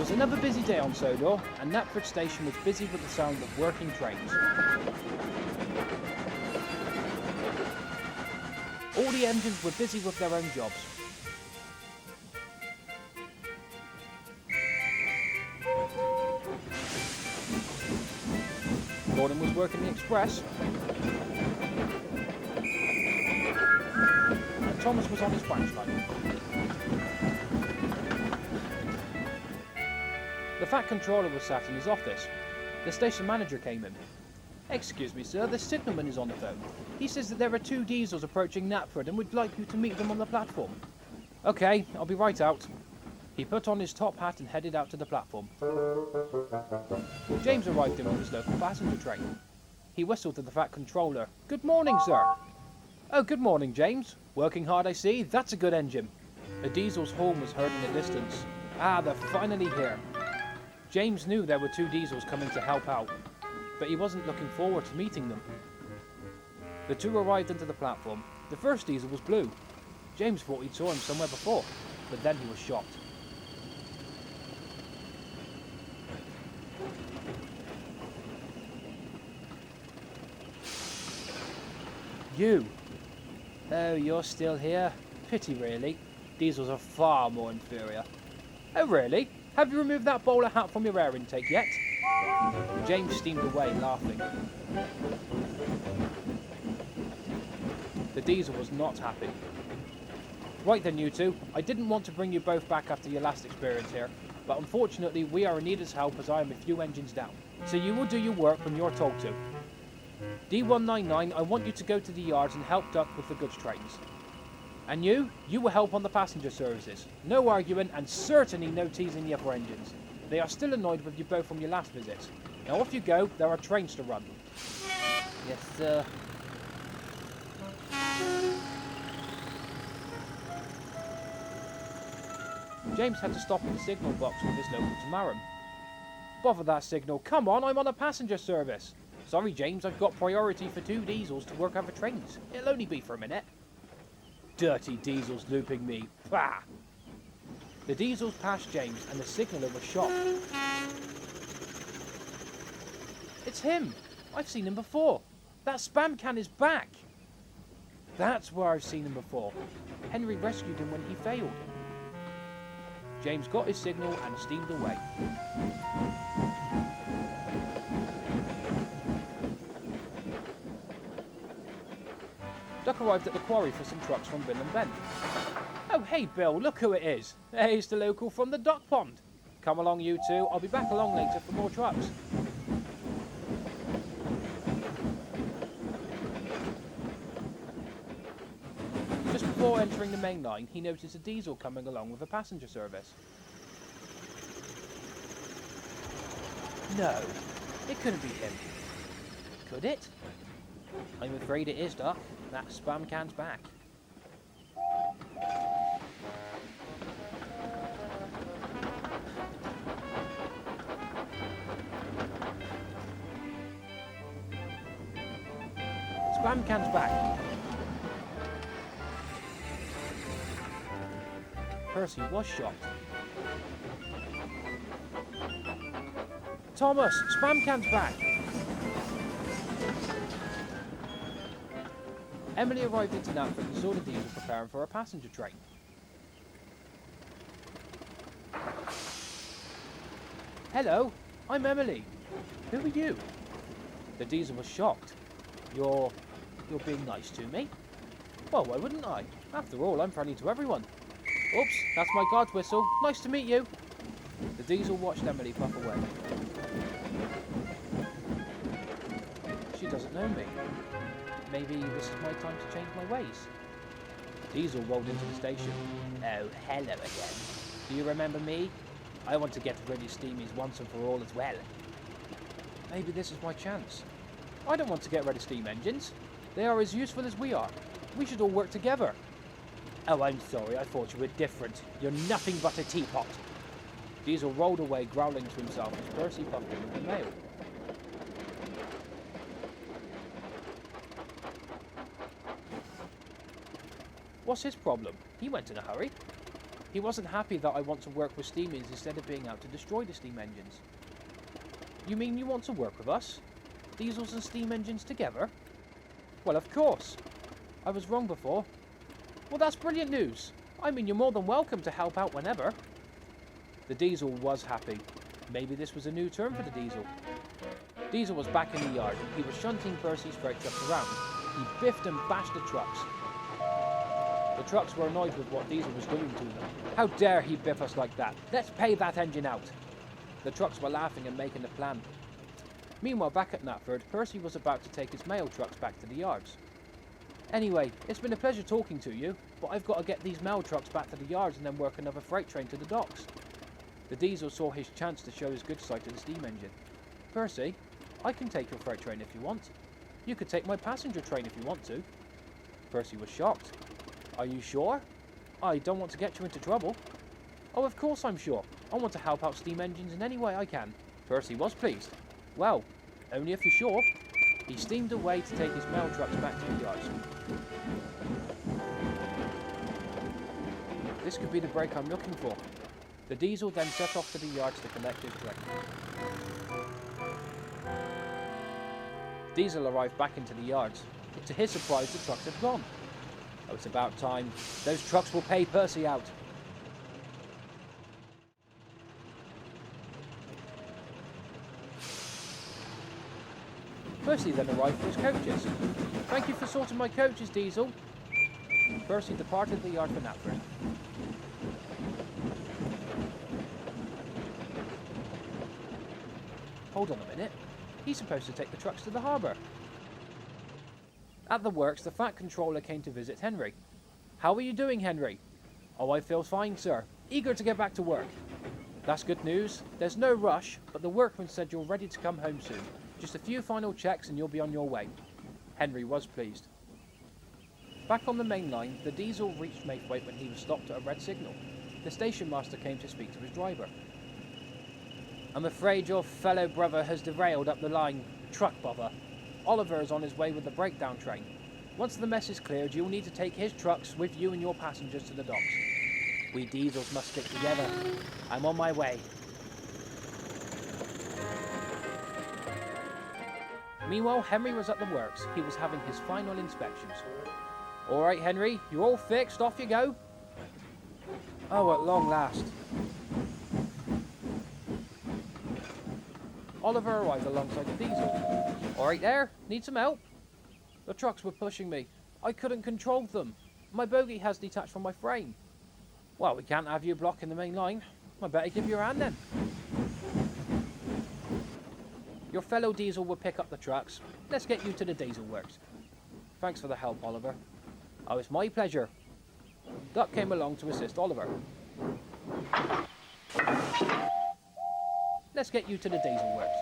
was another busy day on Sodor, and Knapford Station was busy with the sound of working trains. All the engines were busy with their own jobs. Gordon was working the express, and Thomas was on his branch line. The Fat Controller was sat in his office. The station manager came in. "Excuse me, sir, the signalman is on the phone. He says that there are 2 diesels approaching Knapford and would like you to meet them on the platform." "Okay, I'll be right out." He put on his top hat and headed out to the platform. James arrived in with his local passenger train. He whistled to the Fat Controller. "Good morning, sir." "Oh, good morning, James. Working hard, I see. That's a good engine." A diesel's horn was heard in the distance. "Ah, they're finally here." James knew there were 2 diesels coming to help out, but he wasn't looking forward to meeting them. The 2 arrived onto the platform. The first diesel was blue. James thought he'd saw him somewhere before, but then he was shocked. "You? Oh, you're still here? Pity, really. Diesels are far more inferior." "Oh, really? Have you removed that bowler hat from your air intake yet?" James steamed away, laughing. The diesel was not happy. "Right then, you 2. I didn't want to bring you both back after your last experience here, but unfortunately we are in need of help as I am a few engines down. So you will do your work when you're told to. D199, I want you to go to the yards and help Duck with the goods trains. And you will help on the passenger services. No arguing and certainly no teasing the upper engines. They are still annoyed with you both from your last visit. Now off you go, there are trains to run." "Yes, sir." James had to stop at the signal box with his local Tamarin. "Bother that signal. Come on, I'm on a passenger service." "Sorry, James, I've got priority for 2 diesels to work other trains. It'll only be for a minute." "Dirty diesels looping me. Pah!" The diesels passed James and the signaller was shocked. "It's him! I've seen him before. That spam can is back." "That's where I've seen him before. Henry rescued him when he failed." James got his signal and steamed away. Duck arrived at the quarry for some trucks from Bill and Ben. "Oh, hey, Bill, look who it is. Hey, it's the local from the duck pond. Come along, you 2. I'll be back along later for more trucks." Just before entering the main line, he noticed a diesel coming along with a passenger service. No, it couldn't be him. Could it? "I'm afraid it is, Duck. That spam can's back." Spam can's back. Percy was shocked. "Thomas, spam can's back." Emily arrived into Knapford and saw the diesel preparing for a passenger train. "Hello, I'm Emily. Who are you?" The diesel was shocked. You're being nice to me?" "Well, why wouldn't I? After all, I'm friendly to everyone." "Oops, that's my guard's whistle. Nice to meet you." The diesel watched Emily puff away. She doesn't know me. Maybe this is my time to change my ways. Diesel rolled into the station. "Oh, hello again. Do you remember me? I want to get rid of steamies once and for all as well." "Maybe this is my chance. I don't want to get rid of steam engines. They are as useful as we are. We should all work together." "Oh, I'm sorry. I thought you were different. You're nothing but a teapot." Diesel rolled away, growling to himself as Percy puffed in with the mail. What's his problem? He went in a hurry. He wasn't happy that I want to work with steam engines instead of being out to destroy the steam engines. You mean you want to work with us? Diesels and steam engines together? Well, of course. I was wrong before. Well, that's brilliant news. I mean, you're more than welcome to help out whenever. The Diesel was happy. Maybe this was a new term for the Diesel. Diesel was back in the yard. He was shunting Percy's freight trucks around. He biffed and bashed the trucks. The trucks were annoyed with what Diesel was doing to them. How dare he biff us like that? Let's pay that engine out. The trucks were laughing and making a plan. Meanwhile, back at Knapford, Percy was about to take his mail trucks back to the yards. Anyway, it's been a pleasure talking to you, but I've got to get these mail trucks back to the yards and then work another freight train to the docks. The Diesel saw his chance to show his good side to the steam engine. Percy, I can take your freight train if you want. You could take my passenger train if you want to. Percy was shocked. Are you sure? I don't want to get you into trouble. Oh, of course I'm sure. I want to help out steam engines in any way I can. Percy was pleased. Well, only if you're sure. He steamed away to take his mail trucks back to the yards. This could be the break I'm looking for. The Diesel then set off to the yards to collect his train. Diesel arrived back into the yards. To his surprise, the trucks had gone. Oh, it's about time. Those trucks will pay Percy out. Percy then arrived for his coaches. Thank you for sorting my coaches, Diesel. Percy departed the yard for Knapford. Hold on a minute. He's supposed to take the trucks to the harbour. At the works, the Fat Controller came to visit Henry. How are you doing, Henry? Oh, I feel fine, sir. Eager to get back to work. That's good news. There's no rush, but the workman said you're ready to come home soon. Just a few final checks and you'll be on your way. Henry was pleased. Back on the main line, the Diesel reached Maythwaite when he was stopped at a red signal. The station master came to speak to his driver. I'm afraid your fellow brother has derailed up the line. Truck bother. Oliver is on his way with the breakdown train. Once the mess is cleared, you'll need to take his trucks with you and your passengers to the docks. We Diesels must stick together. I'm on my way. Meanwhile, Henry was at the works. He was having his final inspections. All right, Henry, you're all fixed. Off you go. Oh, at long last. Oliver arrived alongside the Diesel. All right there, need some help? The trucks were pushing me. I couldn't control them. My bogie has detached from my frame. Well, we can't have you blocking the main line. I better give you a hand then. Your fellow Diesel will pick up the trucks. Let's get you to the Diesel works. Thanks for the help, Oliver. Oh, it's my pleasure. Duck came along to assist Oliver. Let's get you to the Diesel works.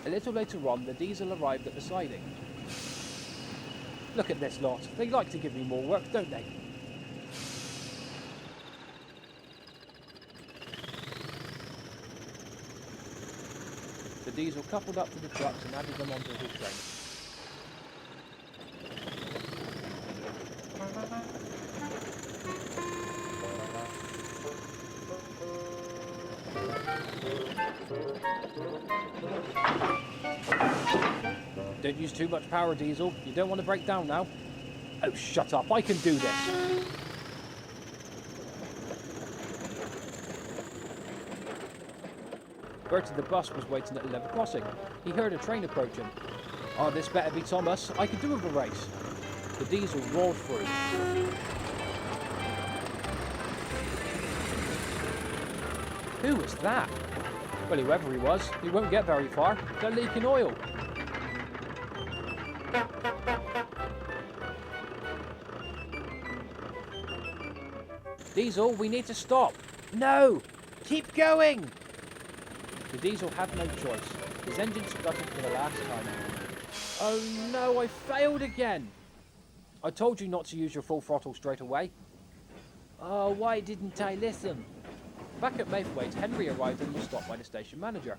A little later on, the Diesel arrived at the siding. Look at this lot. They like to give me more work, don't they? The Diesel coupled up to the trucks and added them onto his train. Don't use too much power, Diesel. You don't want to break down now. Oh, shut up. I can do this. Bertie the bus was waiting at the level crossing. He heard a train approaching. Oh, this better be Thomas. I could do with a race. The Diesel roared through. Who is that? Well, whoever he was, he won't get very far. They're leaking oil. Diesel, we need to stop. No! Keep going! The Diesel had no choice. His engine stuttered for the last time. Oh no, I failed again! I told you not to use your full throttle straight away. Oh, why didn't I listen? Back at Maythwaite, Henry arrived and was stopped by the station manager.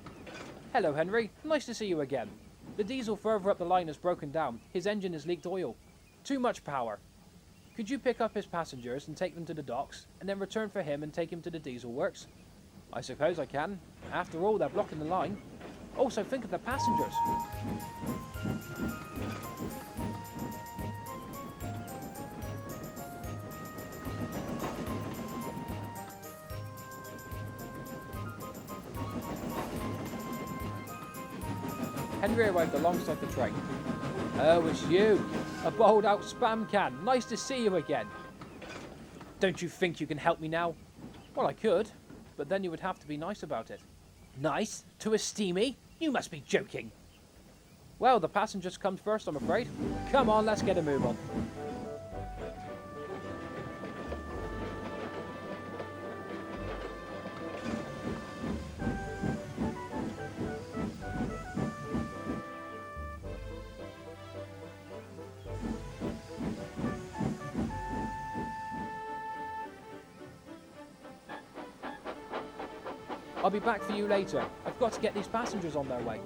Hello, Henry. Nice to see you again. The diesel further up the line has broken down. His engine has leaked oil. Too much power. Could you pick up his passengers and take them to the docks, and then return for him and take him to the diesel works? I suppose I can. After all, they're blocking the line. Also, think of the passengers. Henry arrived alongside the train. Oh, it's you. A bowled out spam can. Nice to see you again. Don't you think you can help me now? Well, I could, but then you would have to be nice about it. Nice? To a steamy? You must be joking. Well, the passengers come first, I'm afraid. Come on, let's get a move on. I'll be back for you later. I've got to get these passengers on their way.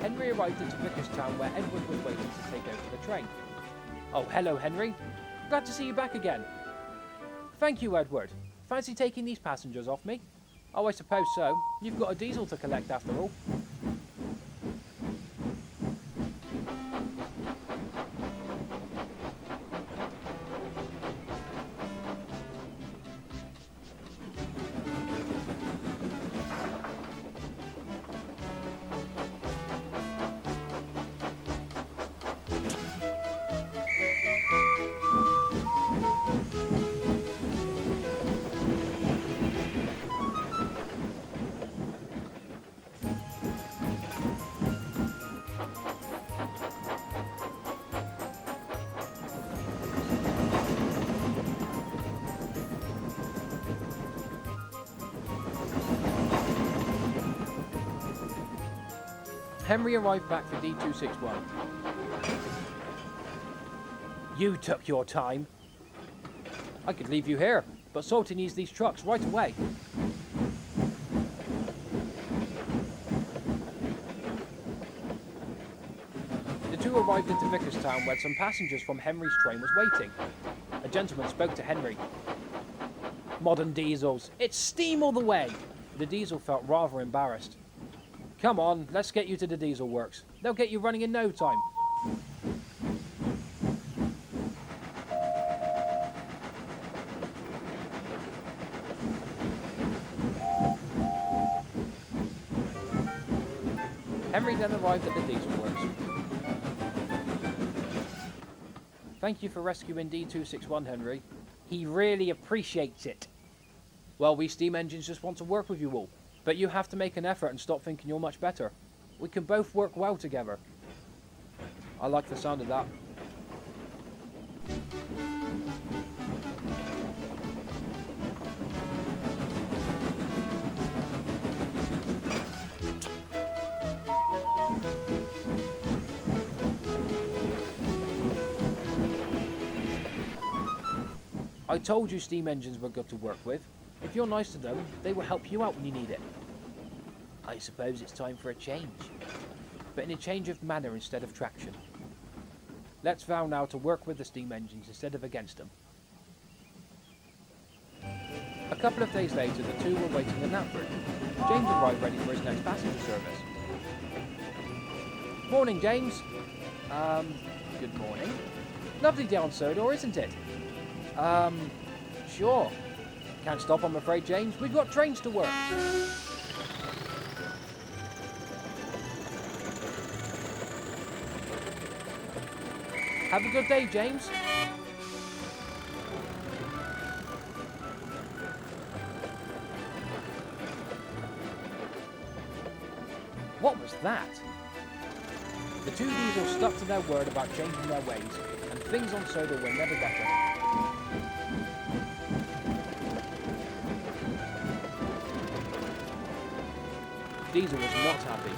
Henry arrived into Vicarstown where Edward was waiting to take over the train. Oh, hello, Henry. Glad to see you back again. Thank you, Edward. Fancy taking these passengers off me? Oh, I suppose so. You've got a diesel to collect after all. Henry arrived back for D261. You took your time. I could leave you here, but Salty needs these trucks right away. The two arrived into Vicarstown where some passengers from Henry's train was waiting. A gentleman spoke to Henry. Modern diesels. It's steam all the way. The diesel felt rather embarrassed. Come on, let's get you to the diesel works. They'll get you running in no time. Henry then arrived at the diesel works. Thank you for rescuing D261, Henry. He really appreciates it. Well, we steam engines just want to work with you all. But you have to make an effort and stop thinking you're much better. We can both work well together. I like the sound of that. I told you steam engines were good to work with. If you're nice to them, they will help you out when you need it. I suppose it's time for a change. But in a change of manner instead of traction. Let's vow now to work with the steam engines instead of against them. A couple of days later, the two were waiting in Knapford. James arrived ready for his next passenger service. Morning, James. Good morning. Lovely day on Sodor, isn't it? Sure. Can't stop, I'm afraid, James. We've got trains to work. Have a good day, James. What was that? The two diesels stuck to their word about changing their ways, and things on Sodor were never better. Diesel was not happy.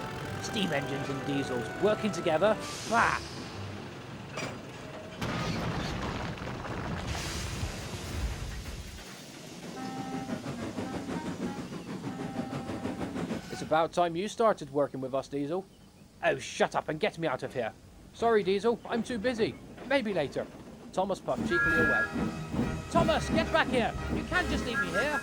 Steam engines and diesels working together. Bah! It's about time you started working with us, Diesel. Oh, shut up and get me out of here. Sorry, Diesel, I'm too busy. Maybe later. Thomas puffed cheekily away. Thomas, get back here! You can't just leave me here!